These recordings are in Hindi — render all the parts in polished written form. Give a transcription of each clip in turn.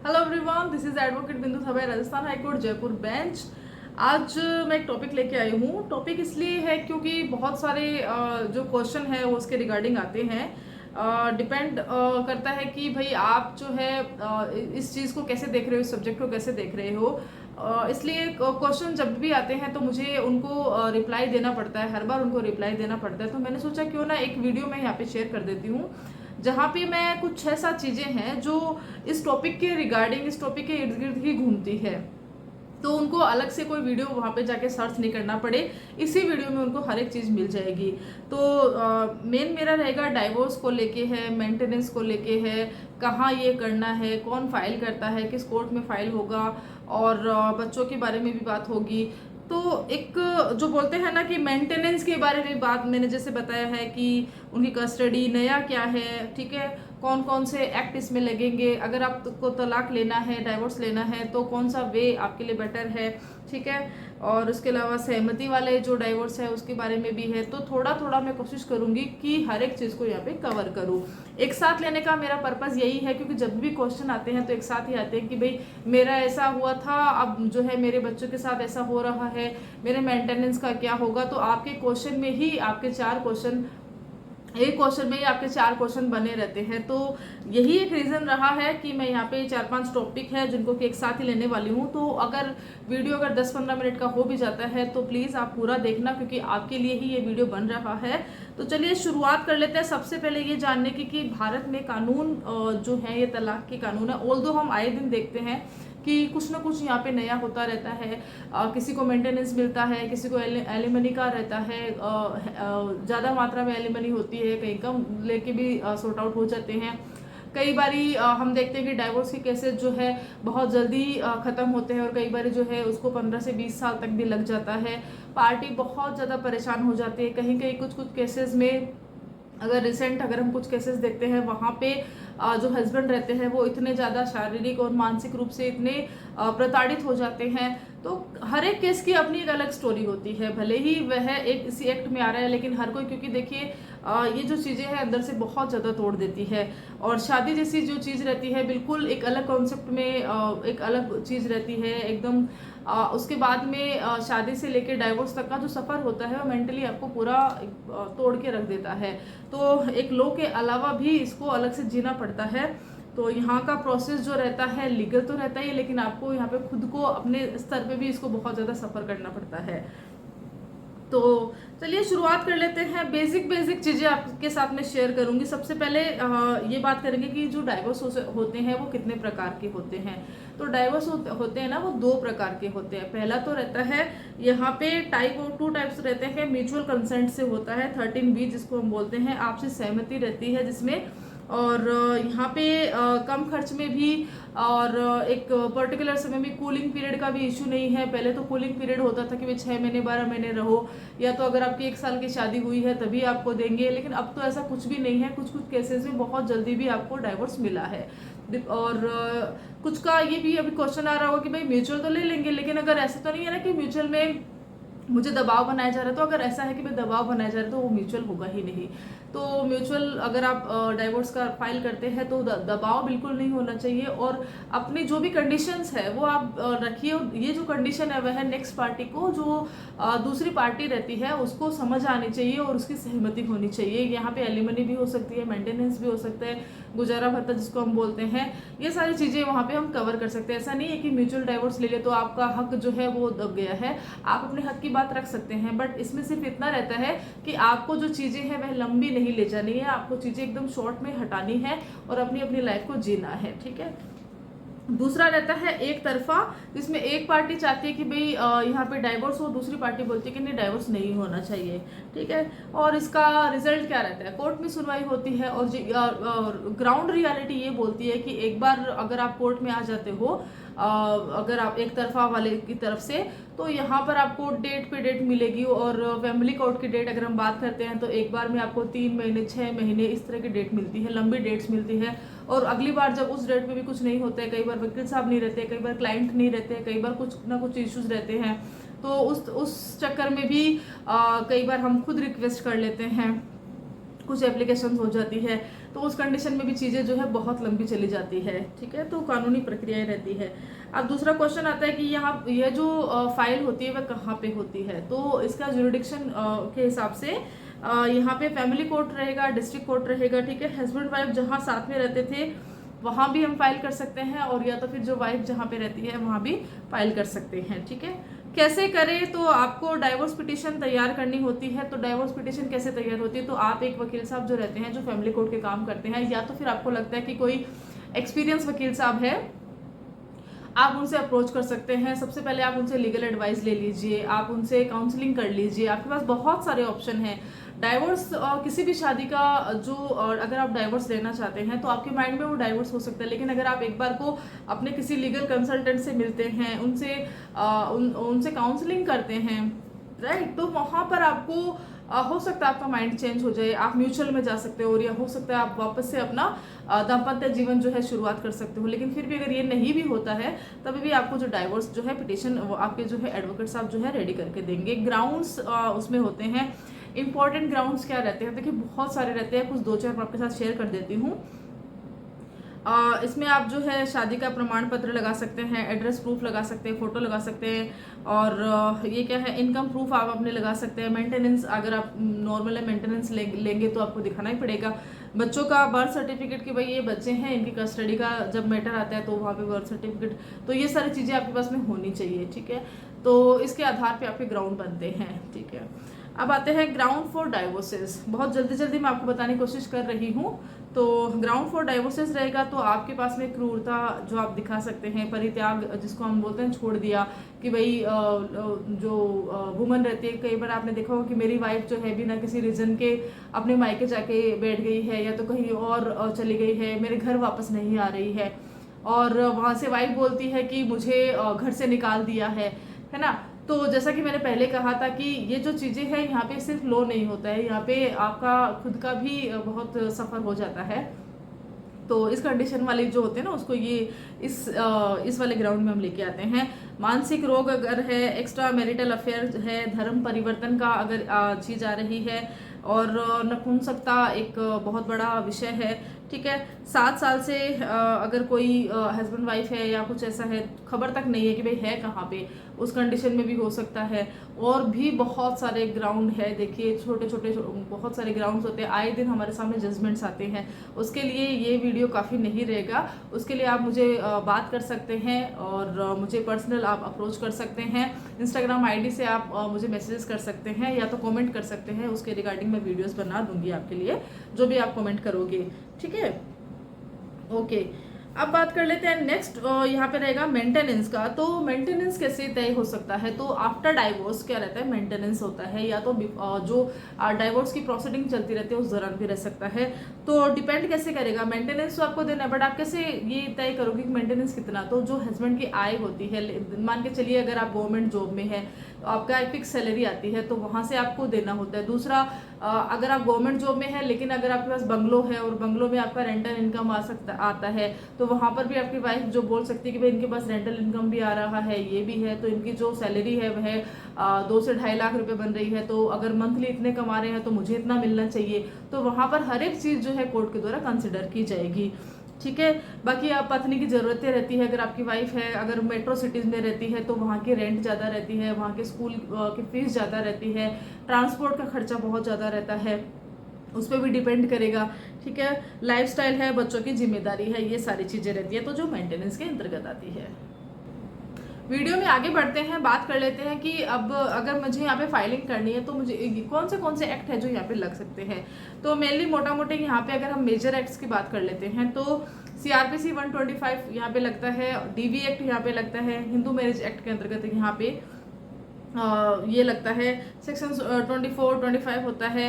Hello everyone, this is advocate बिंदु सभा, राजस्थान हाईकोर्ट जयपुर बेंच। आज मैं एक टॉपिक लेके आई हूँ। टॉपिक इसलिए है क्योंकि बहुत सारे जो क्वेश्चन है वो उसके रिगार्डिंग आते हैं। डिपेंड करता है कि भाई आप जो है इस चीज़ को कैसे देख रहे हो, इस सब्जेक्ट को कैसे देख रहे हो। इसलिए क्वेश्चन जब भी आते हैं तो मुझे उनको रिप्लाई देना पड़ता है, हर बार उनको रिप्लाई देना पड़ता है। तो मैंने सोचा क्यों ना एक वीडियो मैं यहाँ पे शेयर कर देती हूँ, जहाँ पे मैं कुछ 6-7 चीज़ें हैं जो इस टॉपिक के रिगार्डिंग, इस टॉपिक के इर्द गिर्द ही घूमती है, तो उनको अलग से कोई वीडियो वहाँ पे जाके सर्च नहीं करना पड़े। इसी वीडियो में उनको हर एक चीज़ मिल जाएगी। तो मेन मेरा रहेगा डाइवोर्स को लेके है, मेंटेनेंस को लेके है, कहाँ ये करना है, कौन फाइल करता है, किस कोर्ट में फाइल होगा, और बच्चों के बारे में भी बात होगी। तो एक जो बोलते हैं ना कि मेंटेनेंस के बारे में बात मैंने जैसे बताया है कि उनकी कस्टडी नया क्या है, ठीक है, कौन कौन से एक्ट इसमें लगेंगे, अगर आपको तलाक लेना है, डाइवोर्स लेना है तो कौन सा वे आपके लिए बेटर है, ठीक है। और उसके अलावा सहमति वाले जो डाइवोर्स है उसके बारे में भी है। तो थोड़ा थोड़ा मैं कोशिश करूंगी कि हर एक चीज़ को यहाँ पे कवर करूँ। एक साथ लेने का मेरा पर्पज़ यही है क्योंकि जब भी क्वेश्चन आते हैं तो एक साथ ही आते हैं कि भाई मेरा ऐसा हुआ था, अब जो है मेरे बच्चों के साथ ऐसा हो रहा है, मेरे मेंटेनेंस का क्या होगा। तो आपके क्वेश्चन में ही आपके 4 क्वेश्चन, एक क्वेश्चन में ही आपके 4 क्वेश्चन बने रहते हैं। तो यही एक रीज़न रहा है कि मैं यहाँ पे 4-5 टॉपिक है जिनको कि एक साथ ही लेने वाली हूँ। तो अगर वीडियो अगर 10-15 मिनट का हो भी जाता है तो प्लीज़ आप पूरा देखना, क्योंकि आपके लिए ही ये वीडियो बन रहा है। तो चलिए शुरुआत कर लेते हैं। सबसे पहले ये जानने की कि भारत में कानून जो है ये तलाक के कानून है। ऑल्दो हम आए दिन देखते हैं कि कुछ ना कुछ यहाँ पे नया होता रहता है। किसी को मेंटेनेंस मिलता है, किसी को एलिमनी का रहता है, ज़्यादा मात्रा में एलिमनी होती है, कहीं कम लेके भी सॉर्ट आउट हो जाते हैं। कई बारी हम देखते हैं कि डाइवोर्स के केसेस जो है बहुत जल्दी ख़त्म होते हैं, और कई बारी जो है उसको 15 से 20 साल तक भी लग जाता है। पार्टी बहुत ज़्यादा परेशान हो जाती है। कहीं कहीं कुछ कुछ केसेस में अगर हम कुछ केसेस देखते हैं वहाँ पे जो हस्बैंड रहते हैं वो इतने ज़्यादा शारीरिक और मानसिक रूप से इतने प्रताड़ित हो जाते हैं। तो हर एक केस की अपनी एक अलग स्टोरी होती है। भले ही वह एक इसी एक्ट में आ रहा है, लेकिन हर कोई, क्योंकि देखिए ये जो चीज़ें हैं अंदर से बहुत ज़्यादा तोड़ देती है। और शादी जैसी जो चीज़ रहती है बिल्कुल एक अलग कॉन्सेप्ट में एक अलग चीज़ रहती है एकदम। उसके बाद में शादी से लेकर डाइवोर्स तक का जो सफ़र होता है वो मेंटली आपको पूरा तोड़ के रख देता है। तो एक लॉ के अलावा भी इसको अलग से जीना पड़ता है। तो यहाँ का प्रोसेस जो रहता है लीगल तो रहता ही है, लेकिन आपको यहाँ पे खुद को अपने स्तर पे भी इसको बहुत ज़्यादा सफ़र करना पड़ता है। तो चलिए शुरुआत कर लेते हैं। बेसिक चीज़ें आपके साथ में शेयर करूंगी। सबसे पहले ये बात करेंगे कि जो डाइवोर्स होते हैं वो कितने प्रकार के होते हैं। तो डाइवोर्स होते हैं ना, वो 2 प्रकार के होते हैं। पहला तो रहता है यहाँ पे 2 टाइप्स रहते हैं। म्यूचुअल कंसेंट से होता है, 13B जिसको हम बोलते हैं, आपसी सहमति रहती है जिसमें, और यहाँ पे कम खर्च में भी, और एक पर्टिकुलर समय में कूलिंग पीरियड का भी इशू नहीं है। पहले तो कूलिंग पीरियड होता था कि भाई 6 महीने 12 महीने रहो, या तो अगर आपकी 1 साल की शादी हुई है तभी आपको देंगे, लेकिन अब तो ऐसा कुछ भी नहीं है। कुछ कुछ केसेस में बहुत जल्दी भी आपको डाइवोर्स मिला है। और कुछ का ये भी अभी क्वेश्चन आ रहा होगा कि भाई म्यूचुअल तो ले लेंगे, लेकिन अगर ऐसा तो नहीं है ना कि म्यूचुअल में मुझे दबाव बनाया जा रहा है। तो अगर ऐसा है कि भाई दबाव बनाया जा रहा है तो वो म्यूचुअल होगा ही नहीं। तो म्यूचुअल अगर आप डाइवोर्स का फाइल करते हैं तो दबाव बिल्कुल नहीं होना चाहिए, और अपनी जो भी कंडीशंस है वो आप रखिए। ये जो कंडीशन है वह नेक्स्ट पार्टी को, जो दूसरी पार्टी रहती है उसको समझ आनी चाहिए और उसकी सहमति होनी चाहिए। यहाँ पे एलिमनी भी हो सकती है, मेंटेनेंस भी हो सकता है, गुजारा भत्ता जिसको हम बोलते हैं, ये सारी चीज़ें वहाँ पे हम कवर कर सकते हैं। ऐसा नहीं है कि म्यूचुअल डाइवोर्स ले ले तो आपका हक जो है वो दब गया है। आप अपने हक की बात रख सकते हैं, बट इसमें सिर्फ इतना रहता है कि आपको जो चीज़ें हैं वह लंबी नहीं ले जानी है। आपको चीज़ें एकदम शॉर्ट में हटानी है और अपनी अपनी लाइफ को जीना है, ठीक है। दूसरा रहता है एक तरफा, जिसमें एक पार्टी चाहती है कि भाई यहाँ पे डाइवोर्स हो, दूसरी पार्टी बोलती है कि नहीं डाइवोर्स नहीं होना चाहिए, ठीक है। और इसका रिजल्ट क्या रहता है, कोर्ट में सुनवाई होती है, और ग्राउंड रियलिटी ये बोलती है कि एक बार अगर आप कोर्ट में आ जाते हो, अगर आप एक तरफा वाले की तरफ से, तो यहाँ पर आपको डेट पे डेट मिलेगी। और फैमिली कोर्ट की डेट अगर हम बात करते हैं तो एक बार में आपको 3 महीने 6 महीने इस तरह की डेट मिलती है, लंबी डेट्स मिलती है। और अगली बार जब उस डेट पे भी कुछ नहीं होता है, कई बार वकील साहब नहीं रहते, कई बार क्लाइंट नहीं रहते, कई बार कुछ ना कुछ इश्यूज रहते हैं, तो उस चक्कर में भी कई बार हम खुद रिक्वेस्ट कर लेते हैं। कुछ एप्लीकेशन हो जाती है, तो उस कंडीशन में भी चीज़ें जो है बहुत लंबी चली जाती है। ठीक है, तो कानूनी प्रक्रियाएं रहती है। अब दूसरा क्वेश्चन आता है कि यहाँ यह जो फाइल होती है वह कहाँ पे होती है। तो इसका जुरिडिक्शन के हिसाब से यहाँ पे फैमिली कोर्ट रहेगा, डिस्ट्रिक्ट कोर्ट रहेगा। ठीक है, हस्बैंड वाइफ जहाँ साथ में रहते थे वहाँ भी हम फाइल कर सकते हैं, और या तो फिर जो वाइफ जहाँ पे रहती है वहाँ भी फाइल कर सकते हैं। ठीक है, कैसे करें, तो आपको डाइवोर्स पिटीशन तैयार करनी होती है। तो डाइवोर्स पिटीशन कैसे तैयार होती है, तो आप एक वकील साहब जो रहते हैं, जो फैमिली कोर्ट के काम करते हैं, या तो फिर आपको लगता है कि कोई एक्सपीरियंस वकील साहब है, आप उनसे अप्रोच कर सकते हैं। सबसे पहले आप उनसे लीगल एडवाइस ले लीजिए, आप उनसे काउंसलिंग कर लीजिए। आपके पास बहुत सारे ऑप्शन हैं। डाइवोर्स किसी भी शादी का जो अगर आप डाइवोर्स लेना चाहते हैं तो आपके माइंड में वो डाइवोर्स हो सकता है, लेकिन अगर आप एक बार को अपने किसी लीगल कंसल्टेंट से मिलते हैं, उनसे काउंसलिंग करते हैं, राइट, तो वहाँ पर आपको हो सकता है आपका माइंड चेंज हो जाए, आप म्यूचुअल में जा सकते हो, और या हो सकता है आप वापस से अपना दाम्पत्य जीवन जो है शुरुआत कर सकते हो। लेकिन फिर भी अगर ये नहीं भी होता है तभी भी आपको जो डाइवोर्स जो है पिटीशन वो आपके जो है एडवोकेट साहब जो है रेडी करके देंगे। ग्राउंड्स उसमें होते हैं, इंपॉर्टेंट ग्राउंड्स क्या रहते हैं, देखिए बहुत सारे रहते हैं, कुछ दो चार मैं आपके साथ शेयर कर देती हूँ। इसमें आप जो है शादी का प्रमाण पत्र लगा सकते हैं, एड्रेस प्रूफ लगा सकते हैं, फोटो लगा सकते हैं, और ये क्या है, इनकम प्रूफ आप अपने लगा सकते हैं। मेंटेनेंस, अगर आप नॉर्मल मेंटेनेंस लेंगे तो आपको दिखाना ही पड़ेगा। बच्चों का बर्थ सर्टिफिकेट कि भाई ये बच्चे हैं, इनकी कस्टडी का जब मैटर आता है तो वहाँ पे बर्थ सर्टिफिकेट, तो ये सारी चीज़ें आपके पास में होनी चाहिए। ठीक है, तो इसके आधार पर आपके ग्राउंड बनते हैं। ठीक है, अब आते हैं ग्राउंड फॉर डाइवोर्सेस। बहुत जल्दी जल्दी मैं आपको बताने की कोशिश कर रही हूँ। तो ग्राउंड फॉर डाइवोर्सेस रहेगा तो आपके पास में क्रूरता जो आप दिखा सकते हैं, परित्याग जिसको हम बोलते हैं, छोड़ दिया कि भाई जो वुमन रहती है, कई बार आपने देखा होगा कि मेरी वाइफ जो है बिना किसी रीज़न के अपने मायके जाके बैठ गई है, या तो कहीं और चली गई है, मेरे घर वापस नहीं आ रही है, और वहाँ से वाइफ बोलती है कि मुझे घर से निकाल दिया है ना। तो जैसा कि मैंने पहले कहा था कि ये जो चीज़ें हैं यहाँ पे सिर्फ लो नहीं होता है, यहाँ पे आपका खुद का भी बहुत सफ़र हो जाता है। तो इस कंडीशन वाले जो होते हैं ना, उसको ये इस वाले ग्राउंड में हम लेके आते हैं। मानसिक रोग अगर है, एक्स्ट्रा मैरिटल अफेयर है, धर्म परिवर्तन का अगर चीज़ आ रही है, और नपुंसकता एक बहुत बड़ा विषय है। ठीक है, 7 साल से अगर कोई हस्बैंड वाइफ है या कुछ ऐसा है, खबर तक नहीं है कि भाई है कहाँ पे, उस कंडीशन में भी हो सकता है। और भी बहुत सारे ग्राउंड है, देखिए छोटे छोटे बहुत सारे ग्राउंड्स होते हैं, आए दिन हमारे सामने जजमेंट्स आते हैं। उसके लिए ये वीडियो काफ़ी नहीं रहेगा, उसके लिए आप मुझे बात कर सकते हैं, और मुझे पर्सनल आप अप्रोच कर सकते हैं। इंस्टाग्राम आईडी से आप मुझे मैसेजेस कर सकते हैं, या तो कमेंट कर सकते हैं, उसके रिगार्डिंग मैं वीडियोस बना दूंगी आपके लिए, जो भी आप कमेंट करोगे। ठीक है, ओके। अब बात कर लेते हैं नेक्स्ट, यहाँ पे रहेगा मेंटेनेंस का। तो मेंटेनेंस कैसे तय हो सकता है, तो आफ्टर डाइवोर्स क्या रहता है, मेंटेनेंस होता है, या तो जो डाइवोर्स की प्रोसीडिंग चलती रहती है उस दौरान भी रह सकता है। तो डिपेंड कैसे करेगा, मेंटेनेंस तो आपको देना है, बट आप कैसे ये तय करोगे कि मेंटेनेंस कितना। तो जो हस्बैंड की आय होती है, मान के चलिए अगर आप गवर्नमेंट जॉब में है तो आपका एक फिक्स सैलरी आती है, तो वहाँ से आपको देना होता है। दूसरा, अगर आप गवर्नमेंट जॉब में है लेकिन अगर आपके पास बंगलो है और बंगलो में आपका रेंटल इनकम आता है, तो वहाँ पर भी आपकी वाइफ जो बोल सकती है कि भाई इनके पास रेंटल इनकम भी आ रहा है, ये भी है, तो इनकी जो सैलरी है वह 2 से 2.5 लाख रुपए बन रही है, तो अगर मंथली इतने कमा रहे हैं तो मुझे इतना मिलना चाहिए। तो वहाँ पर हर एक चीज़ जो है कोर्ट के द्वारा कंसिडर की जाएगी। ठीक है, बाकी आप पत्नी की ज़रूरतें रहती है, अगर आपकी वाइफ है, अगर मेट्रो सिटीज़ में रहती है तो वहाँ की रेंट ज़्यादा रहती है, वहाँ के स्कूल की फीस ज़्यादा रहती है, ट्रांसपोर्ट का खर्चा बहुत ज़्यादा रहता है, उस पर भी डिपेंड करेगा। ठीक है, लाइफस्टाइल है, बच्चों की जिम्मेदारी है, ये सारी चीज़ें रहती है, तो जो मेंटेनेंस के अंतर्गत आती है। वीडियो में आगे बढ़ते हैं, बात कर लेते हैं कि अब अगर मुझे यहाँ पे फाइलिंग करनी है तो मुझे कौन से एक्ट है जो यहाँ पे लग सकते हैं। तो मेनली मोटा मोटे यहाँ पे अगर हम मेजर एक्ट्स की बात कर लेते हैं तो CRPC 125 यहाँ पे लगता है, DV एक्ट यहाँ पे लगता है, हिंदू मैरिज एक्ट के अंतर्गत यहाँ पे ये लगता है, सेक्शन 24, 25 होता है,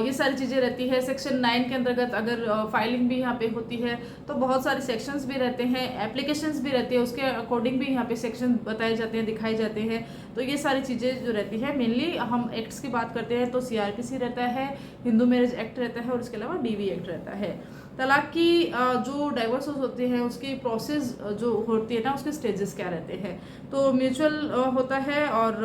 ये सारी चीज़ें रहती है। सेक्शन 9 के अंतर्गत अगर फाइलिंग भी यहाँ पे होती है तो बहुत सारे सेक्शंस भी रहते हैं, एप्लीकेशंस भी रहती है, उसके अकॉर्डिंग भी यहाँ पे सेक्शन बताए जाते हैं, दिखाए जाते हैं। तो ये सारी चीज़ें जो रहती है, मेनली हम एक्ट्स की बात करते हैं तो CRPC रहता है, हिंदू मैरिज एक्ट रहता है, और इसके अलावा DV एक्ट रहता है। तलाक की जो डाइवोर्स होते हैं उसकी प्रोसेस जो होती है ना, उसके स्टेजेस क्या रहते हैं। तो म्यूचुअल होता है और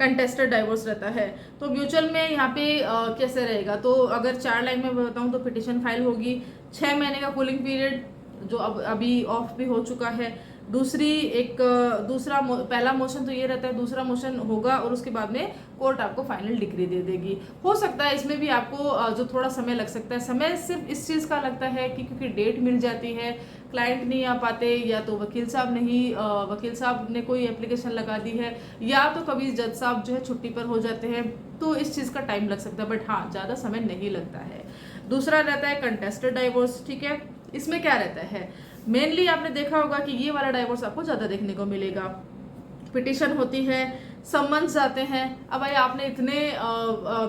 कंटेस्टेड डाइवोर्स रहता है। तो म्यूचुअल में यहाँ पे कैसे रहेगा, तो अगर 4 लाइन में बताऊँ तो पिटिशन फाइल होगी, 6 महीने का कूलिंग पीरियड जो अब अभी ऑफ भी हो चुका है। पहला मोशन तो ये रहता है, दूसरा मोशन होगा और उसके बाद में कोर्ट आपको फाइनल डिग्री दे देगी। हो सकता है इसमें भी आपको जो थोड़ा समय लग सकता है। समय सिर्फ इस चीज़ का लगता है कि क्योंकि डेट मिल जाती है, क्लाइंट नहीं आ पाते, या तो वकील साहब ने कोई एप्लीकेशन लगा दी है, या तो कभी जज साहब जो है छुट्टी पर हो जाते हैं, तो इस चीज़ का टाइम लग सकता है। बट हाँ, ज़्यादा समय नहीं लगता है। दूसरा रहता है कंटेस्टेड डाइवोर्स। ठीक है, इसमें क्या रहता है, मेनली आपने देखा होगा कि ये वाला डाइवोर्स आपको ज़्यादा देखने को मिलेगा। पिटिशन होती है, समन्स जाते हैं। अब भाई आपने इतने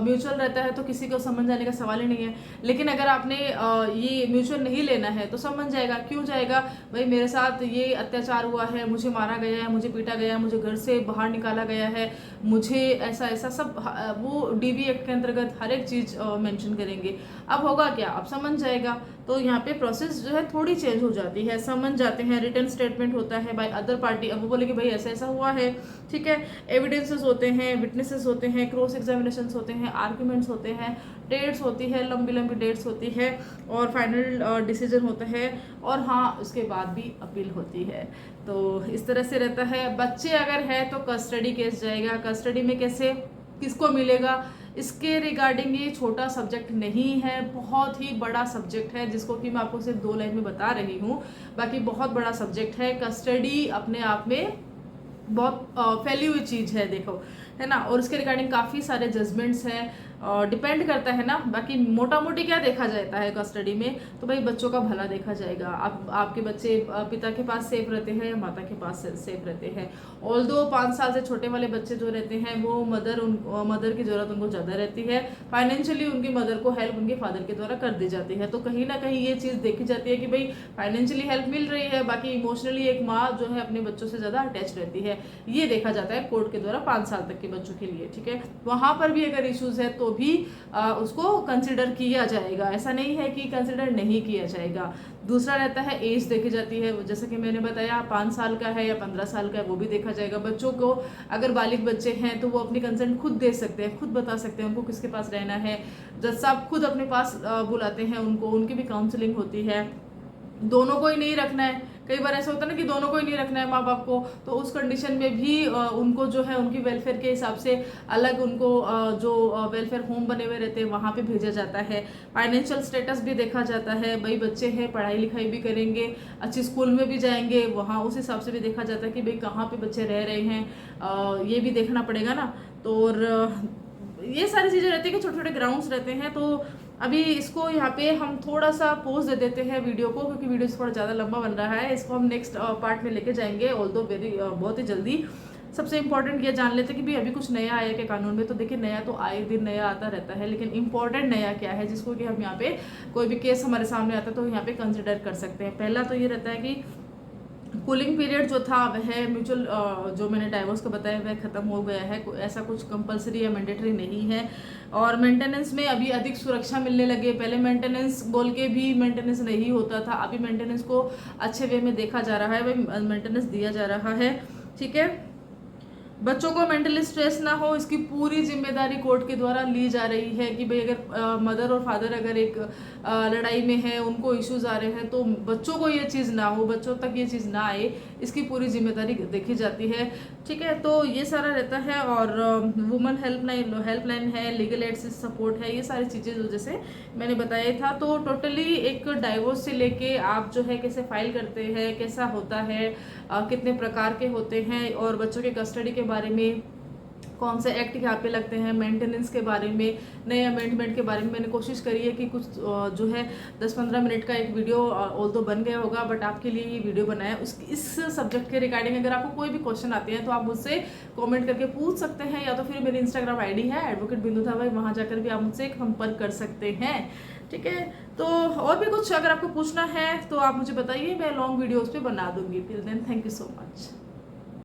म्यूचुअल रहता है तो किसी को समन जाने का सवाल ही नहीं है, लेकिन अगर आपने ये म्यूचुअल नहीं लेना है तो समन जाएगा। क्यों जाएगा भाई, मेरे साथ ये अत्याचार हुआ है, मुझे मारा गया है, मुझे पीटा गया है, मुझे घर से बाहर निकाला गया है, मुझे ऐसा ऐसा सब, वो डीबी एक्ट के अंतर्गत हर एक चीज़ मेंशन करेंगे। अब होगा क्या, अब समन जाएगा। तो यहाँ पे प्रोसेस जो है थोड़ी चेंज हो जाती है। समन जाते हैं, रिटर्न स्टेटमेंट होता है बाय अदर पार्टी। अब वो बोले कि भाई ऐसा ऐसा हुआ है, ठीक है, एविडेंसेस होते हैं, विटनेसेस होते हैं, क्रॉस एग्जामिनेशंस होते हैं, आर्ग्यूमेंट्स होते हैं, डेट्स होती है, लंबी लंबी डेट्स होती है, और फाइनल डिसीजन होता है, और हाँ उसके बाद भी अपील होती है। तो इस तरह से रहता है। बच्चे अगर है तो कस्टडी केस जाएगा। कस्टडी में कैसे, किसको मिलेगा, इसके रिगार्डिंग ये छोटा सब्जेक्ट नहीं है, बहुत ही बड़ा सब्जेक्ट है, जिसको कि मैं आपको सिर्फ 2 लाइन में बता रही हूँ। बाकी बहुत बड़ा सब्जेक्ट है। कस्टडी अपने आप में बहुत फैली हुई चीज़ है, देखो, है ना। और उसके रिगार्डिंग काफ़ी सारे जजमेंट्स हैं, डिपेंड करता है ना। बाकी मोटा मोटी क्या देखा जाता है कस्टडी में, तो भाई बच्चों का भला देखा जाएगा। आपके बच्चे पिता के पास सेफ रहते हैं या माता के पास सेफ रहते हैं। ऑल्दो 5 साल से छोटे वाले बच्चे जो रहते हैं वो मदर की ज़रूरत उनको ज़्यादा रहती है। फाइनेंशियली उनकी मदर को हेल्प उनके फादर के द्वारा कर दी जाती है। तो कहीं ना कहीं ये चीज़ देखी जाती है कि भाई फाइनेंशियली हेल्प मिल रही है, बाकी इमोशनली एक माँ जो है अपने बच्चों से ज़्यादा अटैच रहती है। ये देखा जाता है कोर्ट के द्वारा 5 साल तक के बच्चों के लिए, ठीक है। वहाँ पर भी अगर इश्यूज़ है तो भी उसको कंसिडर किया जाएगा, ऐसा नहीं है कि कंसिडर नहीं किया जाएगा। दूसरा रहता है एज देखी जाती है, जैसे कि मैंने बताया 5 साल का है या 15 साल का है, वो भी देखा जाएगा। बच्चों को अगर बालिग बच्चे हैं तो वो अपनी कंसेंट खुद दे सकते हैं, खुद बता सकते हैं उनको किसके पास रहना है। जज साहब खुद अपने पास बुलाते हैं उनको, उनकी भी काउंसलिंग होती है। दोनों को ही नहीं रखना है, कई बार ऐसा होता है ना कि दोनों को ही नहीं रखना है माँ बाप को, तो उस कंडीशन में भी उनको जो है उनकी वेलफेयर के हिसाब से अलग उनको जो वेलफेयर होम बने हुए रहते हैं वहाँ पे भेजा जाता है। फाइनेंशियल स्टेटस भी देखा जाता है, भाई बच्चे हैं पढ़ाई लिखाई भी करेंगे, अच्छी स्कूल में भी जाएंगे, वहाँ उस हिसाब से भी देखा जाता है कि भाई कहाँ पे बच्चे रह रहे हैं, ये भी देखना पड़ेगा ना। तो और ये सारी चीज़ें रहती है कि छोटे छोटे ग्राउंड्स रहते हैं। तो अभी इसको यहाँ पे हम थोड़ा सा पोज दे देते हैं वीडियो को, क्योंकि वीडियो थोड़ा ज़्यादा लंबा बन रहा है। इसको हम नेक्स्ट पार्ट में लेके जाएंगे, ऑल्दो बहुत ही जल्दी। सबसे इम्पोर्टेंट ये जान लेते हैं कि भाई अभी कुछ नया आया के कानून में। तो देखिए नया तो आए दिन नया आता रहता है, लेकिन इम्पोर्टेंट नया क्या है जिसको कि हम यहाँ पे कोई भी केस हमारे सामने आता है तो यहाँ पे कंसिडर कर सकते हैं। पहला तो ये रहता है कि कूलिंग पीरियड जो था वह म्यूचुअल जो मैंने डाइवोर्स का बताया वह ख़त्म हो गया है, ऐसा कुछ कंपलसरी या मैंडेटरी नहीं है। और मेंटेनेंस में अभी अधिक सुरक्षा मिलने लगे। पहले मेंटेनेंस बोल के भी मेंटेनेंस नहीं होता था, अभी मेंटेनेंस को अच्छे वे में देखा जा रहा है, वह मेंटेनेंस दिया जा रहा है, ठीक है। बच्चों को मेंटली स्ट्रेस ना हो इसकी पूरी जिम्मेदारी कोर्ट के द्वारा ली जा रही है कि भाई अगर मदर और फादर अगर एक लड़ाई में है, उनको इश्यूज आ रहे हैं, तो बच्चों को ये चीज़ ना हो, बच्चों तक ये चीज़ ना आए, इसकी पूरी जिम्मेदारी देखी जाती है, ठीक है। तो ये सारा रहता है। और वुमेन हेल्पलाइन है, लीगल एड सपोर्ट है, ये सारी चीज़ें जो जैसे मैंने बताया था। तो टोटली एक डाइवोर्स से लेके आप जो है कैसे फाइल करते हैं, कैसा होता है, कितने प्रकार के होते हैं, और बच्चों के कस्टडी के बारे में कौन से एक्ट यहाँ पे लगते हैं, मेंटेनेंस के बारे में, नए अमेंडमेंट के बारे में मैंने कोशिश करी है कि कुछ जो है 10-15 मिनट का एक वीडियो ऑल्दो बन गया होगा, बट आपके लिए ये वीडियो बनाया इस सब्जेक्ट के रिगार्डिंग। अगर आपको कोई भी क्वेश्चन आते हैं तो आप मुझसे कमेंट करके पूछ सकते हैं, या तो फिर मेरी इंस्टाग्राम आईडी है एडवोकेट बिंदु था भाई, वहाँ जाकर भी आप मुझसे संपर्क कर सकते हैं, ठीक है। तो और भी कुछ अगर आपको पूछना है तो आप मुझे बताइए, मैं लॉन्ग वीडियोज़ पे बना दूंगी। Till then thank you so much.